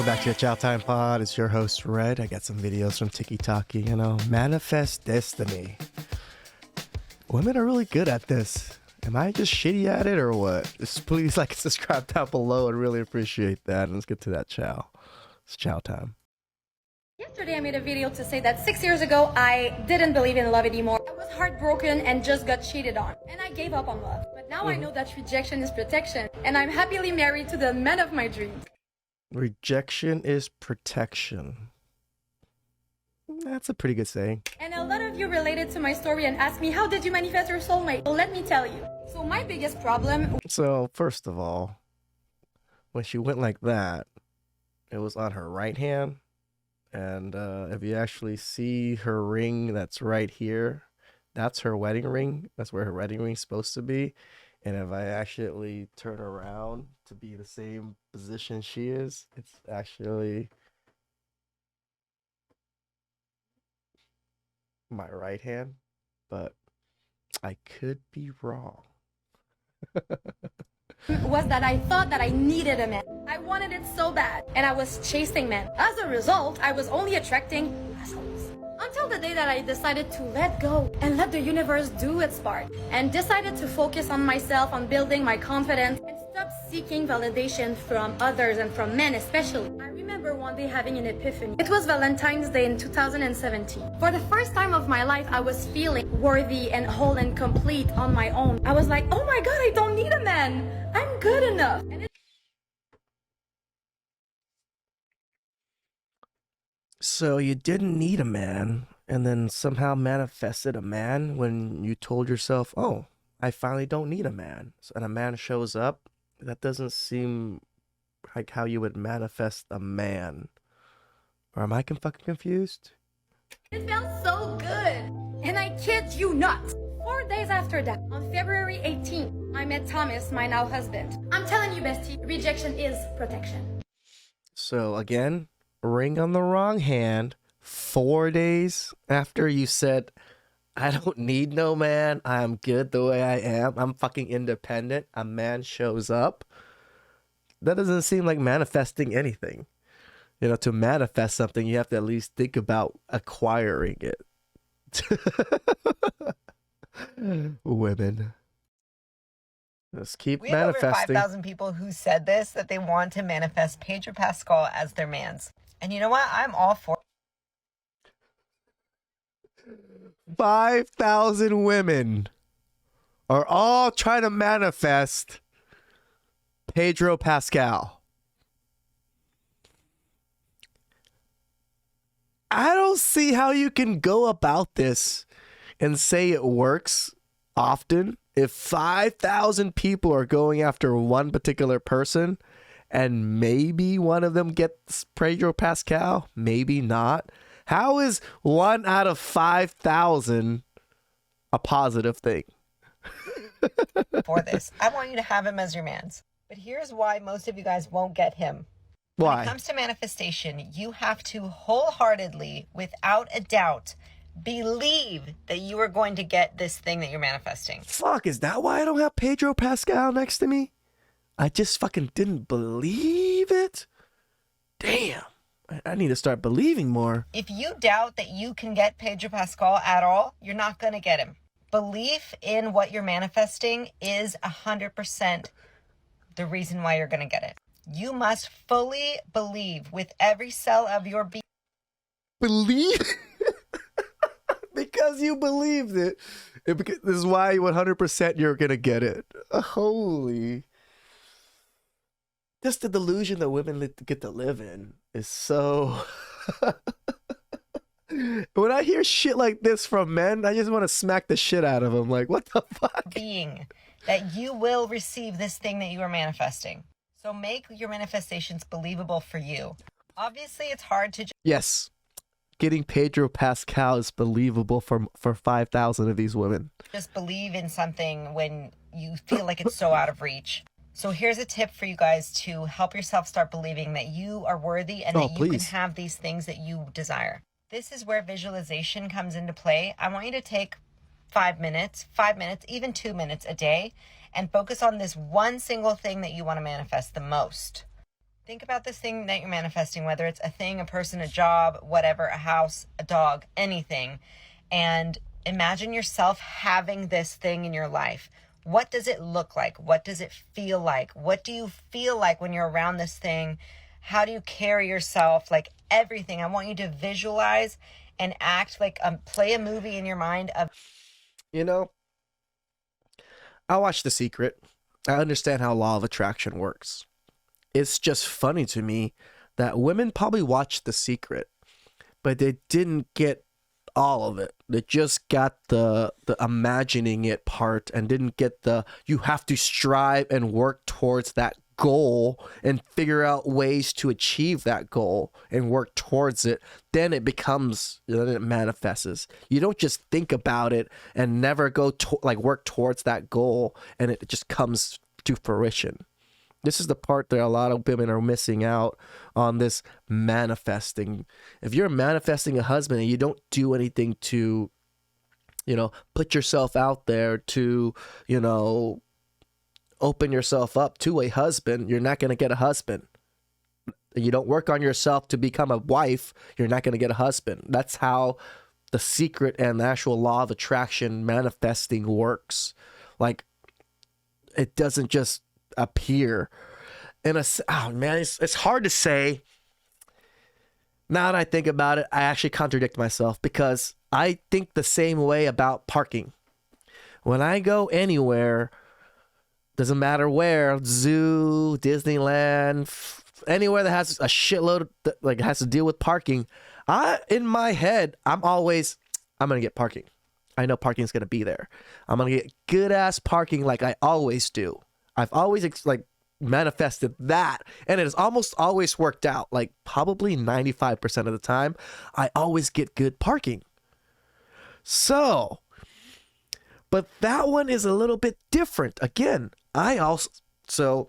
back to the Chow Time Pod. It's your host, Red. I got some videos from TikTok, manifest destiny. Women are really good at this. Am I just shitty at it or what? Just please like and subscribe down below. I'd really appreciate that. And let's get to that chow. It's chow time. Yesterday I made a video to say that 6 years ago I didn't believe in love anymore. I was heartbroken and just got cheated on. And I gave up on love. But now I know that rejection is protection. And I'm happily married to the man of my dreams. Rejection is protection. That's a pretty good saying. And a lot of you related to my story and asked me, how did you manifest your soulmate? Well, let me tell you. So my biggest problem... So, first of all, when she went like that, it was on her right hand. And if you actually see her ring that's right here, that's her wedding ring. That's where her wedding ring's supposed to be. And if I actually turn around to be the same position she is, it's actually my right hand. But I could be wrong. Was that I thought that I needed a man. I wanted it so bad. And I was chasing men. As a result, I was only attracting assholes. Until the day that I decided to let go and let the universe do its part. And decided to focus on myself, on building my confidence. And stop seeking validation from others and from men especially. I remember one day having an epiphany. It was Valentine's Day in 2017. For the first time of my life, I was feeling worthy and whole and complete on my own. I was like, oh my God, I don't need a man. I'm good enough. So you didn't need a man and then somehow manifested a man when you told yourself, oh, I finally don't need a man. And a man shows up. That doesn't seem like how you would manifest a man. Or am I fucking confused? It felt so good. And I kid you not. 4 days after that, on February 18th, I met Thomas, my now husband. I'm telling you, bestie, rejection is protection. So again, ring on the wrong hand. 4 days after you said, I don't need no man. I'm good the way I am. I'm fucking independent. A man shows up. That doesn't seem like manifesting anything. To manifest something, you have to at least think about acquiring it. Women. Let's keep manifesting. We have over 5,000 people who said this, that they want to manifest Pedro Pascal as their mans. And you know what? I'm all for 5,000 women are all trying to manifest Pedro Pascal. I don't see how you can go about this and say it works often if 5,000 people are going after one particular person and maybe one of them gets Pedro Pascal, maybe not. How is 1 out of 5,000 a positive thing? for this. I want you to have him as your mans. But here's why most of you guys won't get him. Why? When it comes to manifestation, you have to wholeheartedly, without a doubt, believe that you are going to get this thing that you're manifesting. Fuck, is that why I don't have Pedro Pascal next to me? I just fucking didn't believe it? Damn. I need to start believing more. If you doubt that you can get Pedro Pascal at all, you're not going to get him. Belief in what you're manifesting is 100% the reason why you're going to get it. You must fully believe with every cell of your being. Believe? Because you believed it. This is why 100% you're going to get it. Holy. Just the delusion that women get to live in is so... When I hear shit like this from men, I just want to smack the shit out of them. Like, what the fuck? Being that you will receive this thing that you are manifesting. So make your manifestations believable for you. Obviously, it's hard to... Yes. Getting Pedro Pascal is believable for 5,000 of these women. Just believe in something when you feel like it's so out of reach. So here's a tip for you guys to help yourself start believing that you are worthy and that you can have these things that you desire. This is where visualization comes into play. I want you to take 5 minutes, even 2 minutes a day, and focus on this one single thing that you want to manifest the most. Think about this thing that you're manifesting, whether it's a thing, a person, a job, whatever, a house, a dog, anything. And imagine yourself having this thing in your life. What does it look like? What does it feel like? What do you feel like when you're around this thing? How do you carry yourself? Like everything. I want you to visualize and act like play a movie in your mind of. You know, I watched The Secret. I understand how law of attraction works. It's just funny to me that women probably watched The Secret, but they didn't get all of it. They just got the imagining it part and didn't get the you have to strive and work towards that goal and figure out ways to achieve that goal and work towards it. Then it becomes, then it manifests. You don't just think about it and never go to, like work towards that goal and it just comes to fruition. This is the part that a lot of women are missing out on, this manifesting. If you're manifesting a husband and you don't do anything to, put yourself out there to, open yourself up to a husband, you're not going to get a husband. You don't work on yourself to become a wife, you're not going to get a husband. That's how The Secret and the actual law of attraction manifesting works. Like, it doesn't just appear in it's hard to say. Now that I think about it, I actually contradict myself because I think the same way about parking. When I go anywhere, doesn't matter where, zoo, Disneyland, anywhere that has a shitload that like has to deal with parking, in my head, I'm gonna get parking. I know parking's gonna be there. I'm gonna get good ass parking like I always do. I've always manifested that, and it has almost always worked out. Like probably 95% of the time, I always get good parking. So, but that one is a little bit different. Again, I also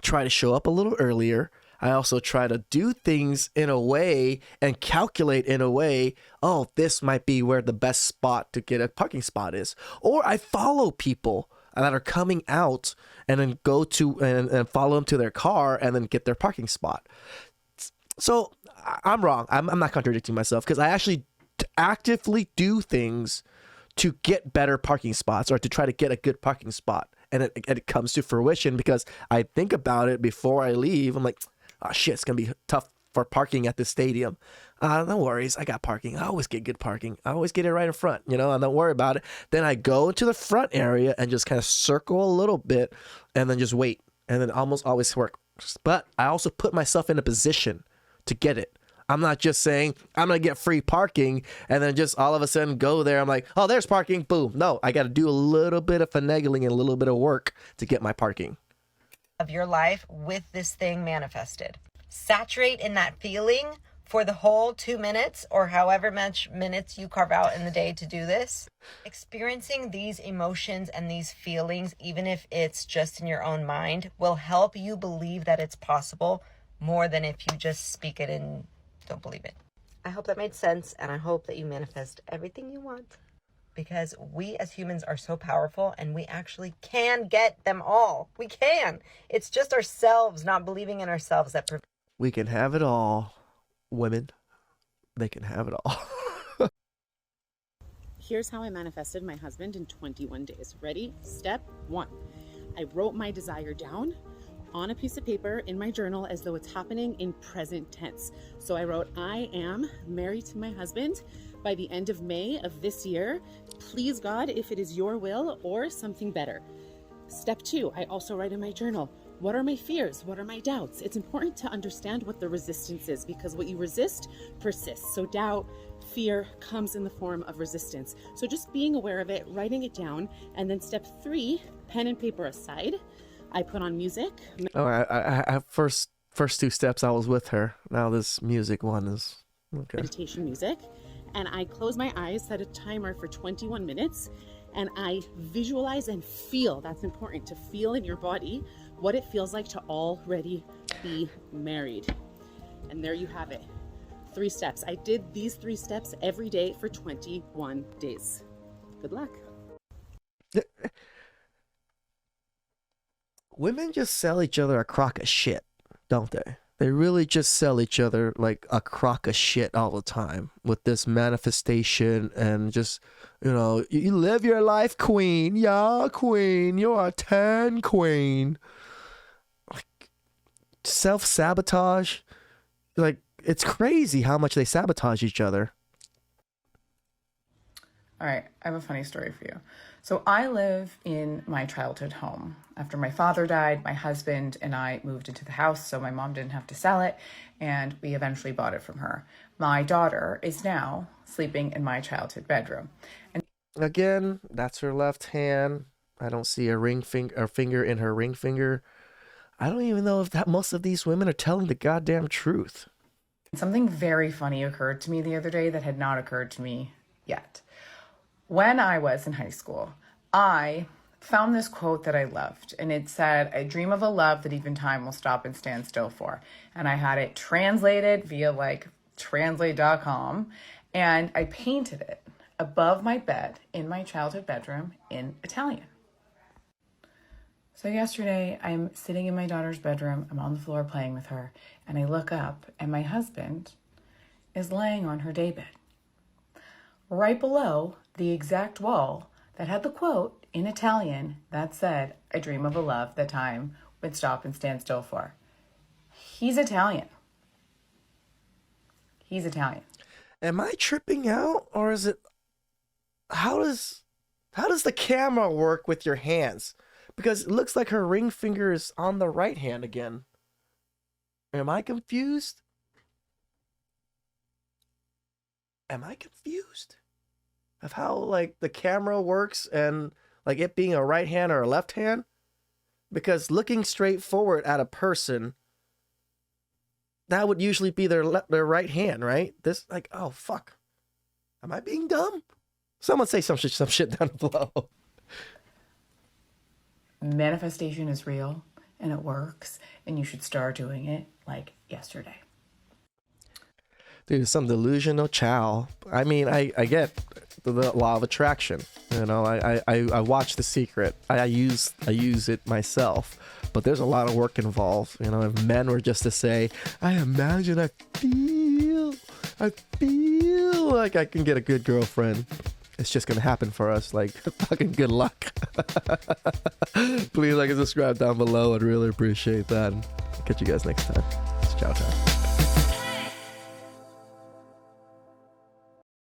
try to show up a little earlier. I also try to do things in a way and calculate in a way, oh, this might be where the best spot to get a parking spot is. Or I follow people that are coming out and then go to and follow them to their car and then get their parking spot. So I'm wrong. I'm not contradicting myself because I actually actively do things to get better parking spots or to try to get a good parking spot. And it comes to fruition because I think about it before I leave. I'm like, oh shit, it's going to be tough for parking at the stadium. No worries, I got parking. I always get good parking. I always get it right in front, and don't worry about it. Then I go into the front area and just kind of circle a little bit and then just wait. And then almost always work. But I also put myself in a position to get it. I'm not just saying I'm going to get free parking and then just all of a sudden go there. I'm like, oh, there's parking. Boom. No, I got to do a little bit of finagling and a little bit of work to get my parking. Of your life with this thing manifested. Saturate in that feeling for the whole 2 minutes or however much minutes you carve out in the day to do this. Experiencing these emotions and these feelings, even if it's just in your own mind, will help you believe that it's possible more than if you just speak it and don't believe it. I hope that made sense, and I hope that you manifest everything you want. Because we as humans are so powerful and we actually can get them all. We can. It's just ourselves not believing in ourselves that we can have it all. Women, they can have it all. Here's how I manifested my husband in 21 days. Ready? Step 1. I wrote my desire down on a piece of paper in my journal as though it's happening in present tense. So I wrote, I am married to my husband by the end of May of this year. Please God, if it is your will or something better. Step 2, I also write in my journal, what are my fears? What are my doubts? It's important to understand what the resistance is because what you resist persists. So doubt, fear comes in the form of resistance. So just being aware of it, writing it down, and then step 3, pen and paper aside, I put on music. Oh, I first 2 steps I was with her. Now this music one is okay. Meditation music. And I close my eyes, set a timer for 21 minutes, and I visualize and feel, that's important, to feel in your body what it feels like to already be married. And there you have it. 3 steps. I did these 3 steps every day for 21 days. Good luck. Women just sell each other a crock of shit, don't they? They really just sell each other like a crock of shit all the time with this manifestation and just, you live your life, queen. Yeah, queen. You're a 10 queen. Like, self-sabotage. Like, it's crazy how much they sabotage each other. All right, I have a funny story for you. So I live in my childhood home. After my father died, my husband and I moved into the house, so my mom didn't have to sell it, and we eventually bought it from her. My daughter is now sleeping in my childhood bedroom. And again, that's her left hand. I don't see a finger in her ring finger. I don't even know if that most of these women are telling the goddamn truth. Something very funny occurred to me the other day that had not occurred to me yet. When I was in high school, I found this quote that I loved, and it said, "I dream of a love that even time will stop and stand still for." And I had it translated via translate.com, and I painted it above my bed in my childhood bedroom in Italian. So yesterday, I'm sitting in my daughter's bedroom, I'm on the floor playing with her, and I look up, and my husband is laying on her daybed. Right below the exact wall that had the quote in Italian that said, "I dream of a love that time would stop and stand still for." He's Italian. He's Italian. Am I tripping out, or is it... How does the camera work with your hands? Because it looks like her ring finger is on the right hand again. Am I confused? Of how the camera works and it being a right hand or a left hand? Because looking straight forward at a person, that would usually be their right hand, right? This oh fuck, am I being dumb? Someone say some shit down below. Manifestation is real and it works, and you should start doing it yesterday. Dude, some delusional chow. I mean, I get the law of attraction. I watch The Secret. I use it myself. But there's a lot of work involved. If men were just to say, I imagine, I feel like I can get a good girlfriend, it's just gonna happen for us. Fucking good luck. Please like and subscribe down below. I'd really appreciate that. Catch you guys next time. It's chow time.